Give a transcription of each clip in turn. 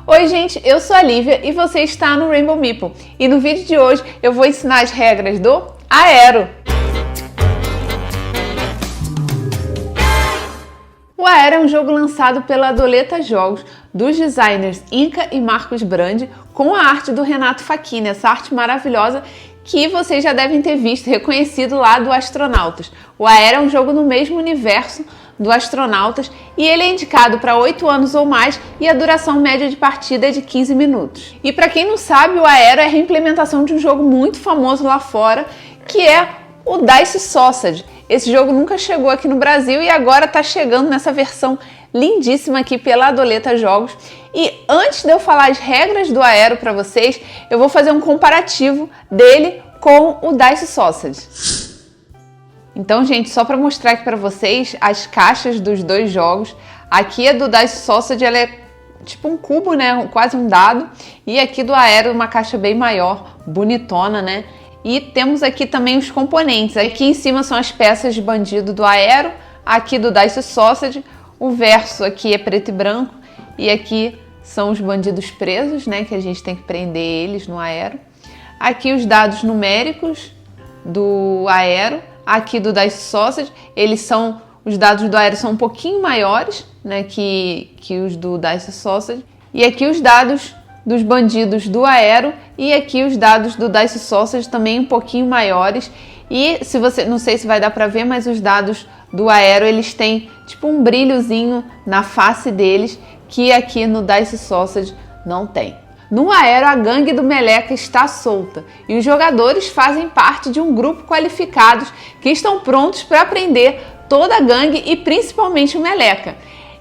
Oi gente, eu sou a Lívia e você está no Rainbow Meeple. E no vídeo de hoje eu vou ensinar as regras do Aero. O Aero é um jogo lançado pela Adoleta Jogos, dos designers Inca e Marcos Brandi, com a arte do Renato Facchini, essa arte maravilhosa que vocês já devem ter visto, reconhecido lá do Astronautas. O Aero é um jogo no mesmo universo do Astronautas e ele é indicado para 8 anos ou mais e a duração média de partida é de 15 minutos. E para quem não sabe, o Aero é a reimplementação de um jogo muito famoso lá fora, que é o Dice Sausage. Esse jogo nunca chegou aqui no Brasil e agora está chegando nessa versão lindíssima aqui pela Adoleta Jogos. E antes de eu falar as regras do Aero para vocês, eu vou fazer um comparativo dele com o Dice Sausage. Então, gente, só para mostrar aqui para vocês as caixas dos dois jogos. Aqui a do Dice Sausage, ela é tipo um cubo, né? Quase um dado. E aqui do Aero, uma caixa bem maior, bonitona, né? E temos aqui também os componentes. Aqui em cima são as peças de bandido do Aero. Aqui do Dice Sausage. O verso aqui é preto e branco. E aqui são os bandidos presos, né? Que a gente tem que prender eles no Aero. Aqui os dados numéricos do Aero. Aqui do Dice Sausage, os dados do Aero são um pouquinho maiores, né, que os do Dice Sausage. E aqui os dados dos bandidos do Aero e aqui os dados do Dice Sausage também um pouquinho maiores. E não sei se vai dar para ver, mas os dados do Aero, eles têm tipo um brilhozinho na face deles que aqui no Dice Sausage não tem. No Aero, a gangue do Meleca está solta e os jogadores fazem parte de um grupo qualificados que estão prontos para prender toda a gangue e principalmente o Meleca.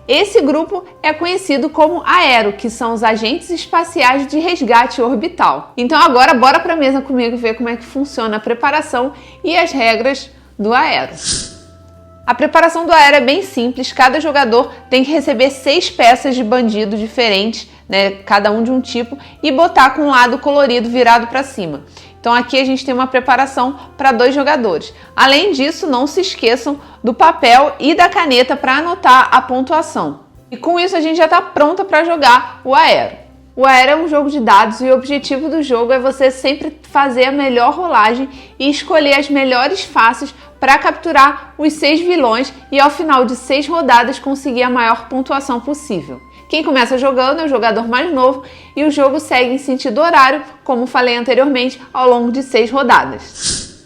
Esse grupo é conhecido como Aero, que são os agentes espaciais de resgate orbital. Então agora bora para a mesa comigo ver como é que funciona a preparação e as regras do Aero. A preparação do Aero é bem simples, cada jogador tem que receber 6 peças de bandido diferentes, né, cada um de um tipo, e botar com um lado colorido virado para cima. Então aqui a gente tem uma preparação para 2 jogadores. Além disso, não se esqueçam do papel e da caneta para anotar a pontuação. E com isso a gente já está pronta para jogar o Aero. O Aero é um jogo de dados e o objetivo do jogo é você sempre fazer a melhor rolagem e escolher as melhores faces para capturar os 6 vilões e ao final de 6 rodadas conseguir a maior pontuação possível. Quem começa jogando é o jogador mais novo e o jogo segue em sentido horário, como falei anteriormente, ao longo de 6 rodadas.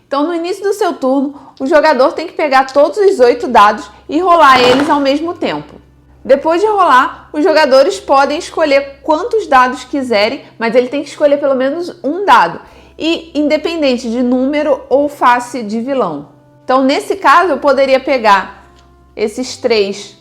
Então, no início do seu turno, o jogador tem que pegar todos os 8 dados e rolar eles ao mesmo tempo. Depois de rolar, os jogadores podem escolher quantos dados quiserem, mas ele tem que escolher pelo menos um dado, e independente de número ou face de vilão. Então, nesse caso, eu poderia pegar esses 3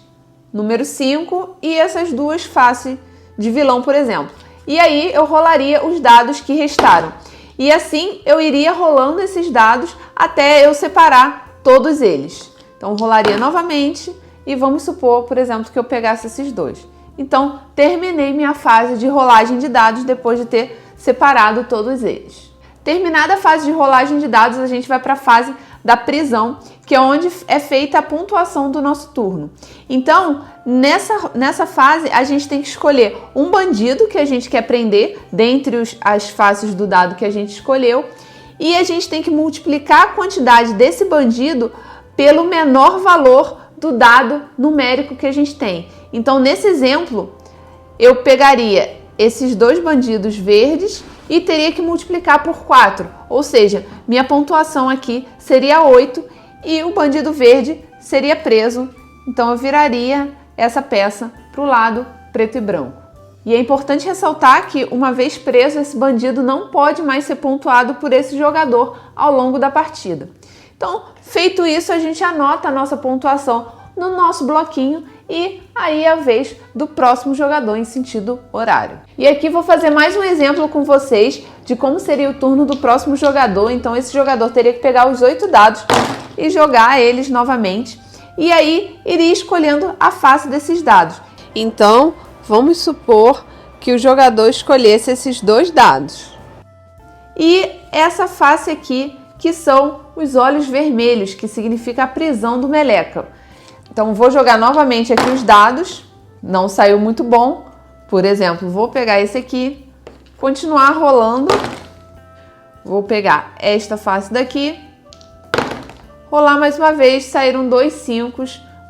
número 5 e essas 2 faces de vilão, por exemplo. E aí eu rolaria os dados que restaram. E assim eu iria rolando esses dados até eu separar todos eles. Então rolaria novamente e vamos supor, por exemplo, que eu pegasse esses 2. Então terminei minha fase de rolagem de dados depois de ter separado todos eles. Terminada a fase de rolagem de dados, a gente vai para a fase da prisão, que é onde é feita a pontuação do nosso turno. Então, nessa fase, a gente tem que escolher um bandido que a gente quer prender, dentre as faces do dado que a gente escolheu, e a gente tem que multiplicar a quantidade desse bandido pelo menor valor do dado numérico que a gente tem. Então, nesse exemplo, eu pegaria esses 2 bandidos verdes e teria que multiplicar por 4, ou seja, minha pontuação aqui seria 8 e o bandido verde seria preso, então eu viraria essa peça para o lado preto e branco. E é importante ressaltar que, uma vez preso, esse bandido não pode mais ser pontuado por esse jogador ao longo da partida. Então, feito isso, a gente anota a nossa pontuação no nosso bloquinho e aí é a vez do próximo jogador em sentido horário. E aqui vou fazer mais um exemplo com vocês de como seria o turno do próximo jogador. Então esse jogador teria que pegar os 8 dados e jogar eles novamente. E aí iria escolhendo a face desses dados. Então vamos supor que o jogador escolhesse esses 2 dados. E essa face aqui, que são os olhos vermelhos, que significa a prisão do Meleca. Então vou jogar novamente aqui os dados, não saiu muito bom, Por exemplo, vou pegar esse aqui, continuar rolando, vou pegar esta face daqui, rolar mais uma vez, saíram 2 5,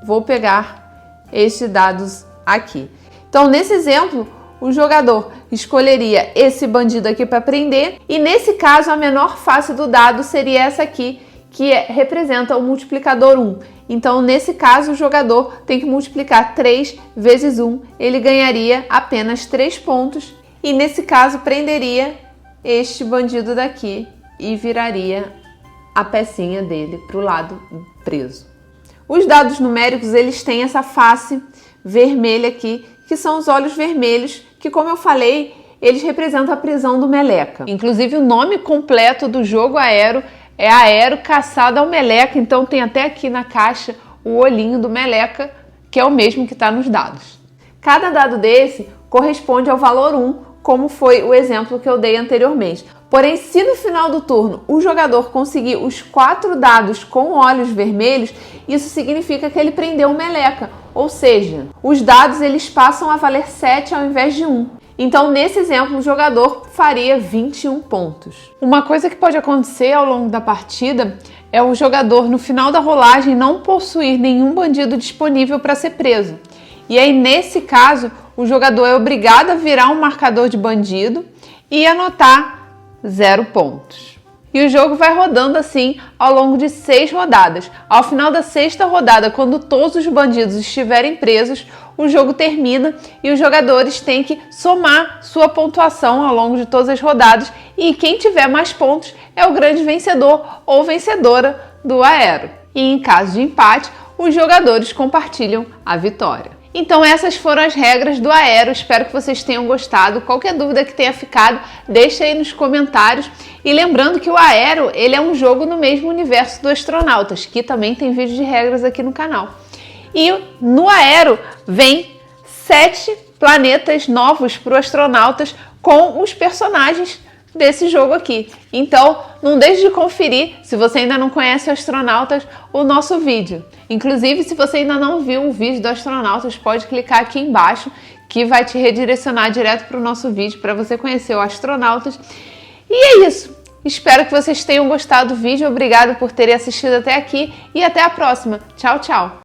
vou pegar estes dados aqui. Então, nesse exemplo, o jogador escolheria esse bandido aqui para prender e, nesse caso, a menor face do dado seria essa aqui, que representa o multiplicador 1. Então, nesse caso, o jogador tem que multiplicar 3 vezes 1, ele ganharia apenas 3 pontos e, nesse caso, prenderia este bandido daqui e viraria a pecinha dele para o lado preso. Os dados numéricos, eles têm essa face vermelha aqui, que são os olhos vermelhos, que, como eu falei, eles representam a prisão do Meleca. Inclusive, o nome completo do jogo Aero é Aero Caçada ao Meleca, então tem até aqui na caixa o olhinho do Meleca, que é o mesmo que está nos dados. Cada dado desse corresponde ao valor 1, como foi o exemplo que eu dei anteriormente. Porém, se no final do turno o jogador conseguir os 4 dados com olhos vermelhos, isso significa que ele prendeu o Meleca, ou seja, os dados eles passam a valer 7 ao invés de 1. Então, nesse exemplo, o jogador faria 21 pontos. Uma coisa que pode acontecer ao longo da partida é o jogador, no final da rolagem, não possuir nenhum bandido disponível para ser preso. E aí, nesse caso, o jogador é obrigado a virar um marcador de bandido e anotar 0 pontos. E o jogo vai rodando assim ao longo de 6 rodadas. Ao final da 6ª rodada, quando todos os bandidos estiverem presos, o jogo termina e os jogadores têm que somar sua pontuação ao longo de todas as rodadas e quem tiver mais pontos é o grande vencedor ou vencedora do Aero. E em caso de empate, os jogadores compartilham a vitória. Então essas foram as regras do Aero, espero que vocês tenham gostado. Qualquer dúvida que tenha ficado, deixa aí nos comentários. E lembrando que o Aero, ele é um jogo no mesmo universo do Astronautas, que também tem vídeo de regras aqui no canal. E no Aero vem 7 planetas novos para o Astronautas com os personagens desse jogo aqui. Então, não deixe de conferir, se você ainda não conhece o Astronautas, o nosso vídeo. Inclusive, se você ainda não viu o vídeo do Astronautas, pode clicar aqui embaixo, que vai te redirecionar direto para o nosso vídeo, para você conhecer o Astronautas. E é isso. Espero que vocês tenham gostado do vídeo. Obrigada por terem assistido até aqui e até a próxima. Tchau, tchau!